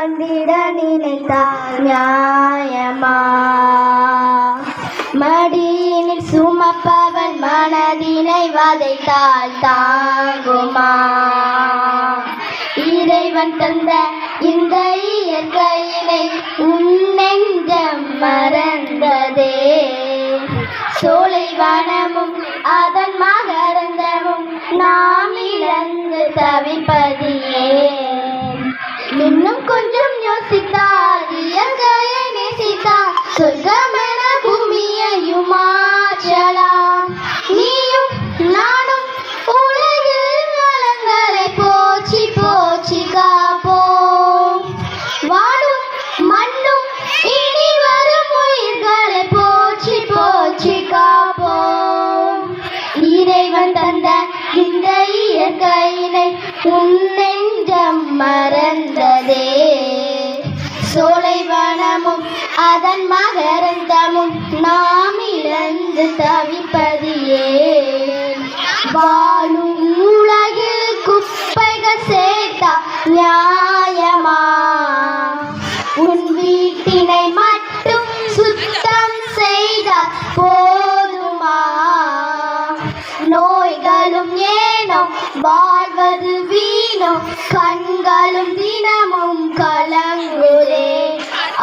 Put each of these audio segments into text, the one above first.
வாழ்ந்திட நினைத்தால் நியாயமா? மடியினில் சுமப்பவள் மனதினை வதைத்தால் தாங்குமா? இறைவன் தந்த இந்த இயற்கையினை உன் நெஞ்சம் மறந்ததே. சோலை வனமும் அதன் மகரந்தமும் நாம் இழந்து தவிப்பதியே. இன்னும் கொஞ்சம் யோசித்தால் இயற்கையை நேசித்தால் சொர்க்கமென பூமியையும் மாற்றலாம். நீயும் நானும் உலகில் வளங்களை போற்றி போற்றி காப்போம். வாழும் மண்ணும் இனி வரும் உயிர்களை போற்றி போற்றி காப்போம். இறைவன் தந்த இந்த இயற்கையினை உன் நெஞ்சம் மறந்ததே. சோலை வனமும் அதன் மகரந்தமும் நாம் இழந்து தவிப்பதியே. வாழும் உலகில் குப்பைகள் சேர்த்தா நியாயமா? உன் வீட்டினை மட்டும் சுத்தம் செய்தால் போதுமா? நோய்களும் ஏனோ வாழ்வது வீணோ கண்களும் தினமும் கலங்குதே.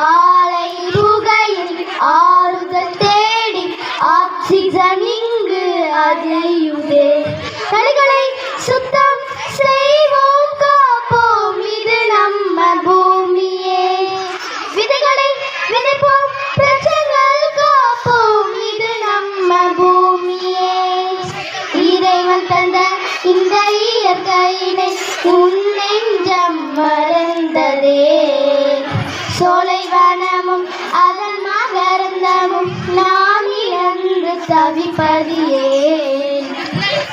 ஆலை புகையில் ஆறுதல் தேடி ஆக்சிஜன் இங்கு அதியுதே. கலைகளை சுத்தம் செய்வோம் காப்போம் இது நம்ம பூமியே. விதைகளை விதைப்போம் பிரச்சனைகள் காப்போம் இது நம்ம பூமியே. இறைவன் தந்த இந்த இயற்கையினை உன் நெஞ்சம் மறந்ததே. சோலை வனமும் அதன் மகரந்தமும் நாம் இழந்து தவிப்பதியே.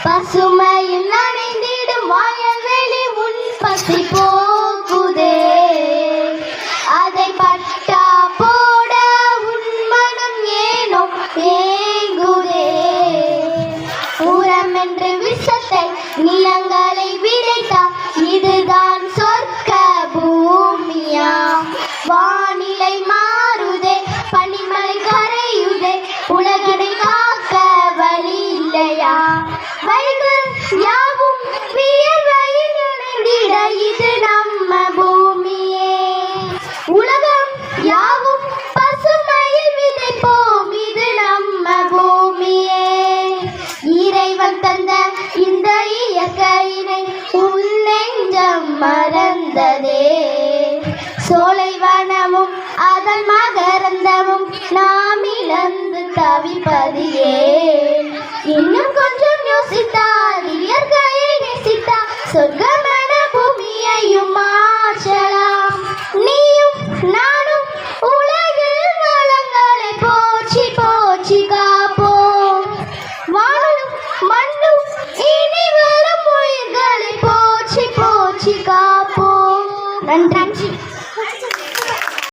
பசுமையில் நனைந்திடும் வயல்வெளி உன் பசி போக்குதே. அதை பட்டா போட உன் மனம் ஏனோ ஏங்குதே. உரம் என்று விஷத்தை நிலங்களை விதைத்தால் இதுதான் சொர்க்க பூமியா? வானிலை மாறுதே, பனிமலை கரையுதே, உலகினை காக்க வழி இல்லையா? வழிகள் யாவும் வியர்வையில் நனைந்திட இது நம்ம பூமியே. உலகம் யாவும் பசுமையில் விதைப்போம் இது நம்ம பூமியே. இறைவன் தந்த இந்த இயற்கையினை உன் நெஞ்சம் மறந்ததே. சோலை வனமும் அதன் மகரந்தமும் நாம் இழந்து தவிப்பதியே. இன்னும் கொஞ்சம் யோசித்தா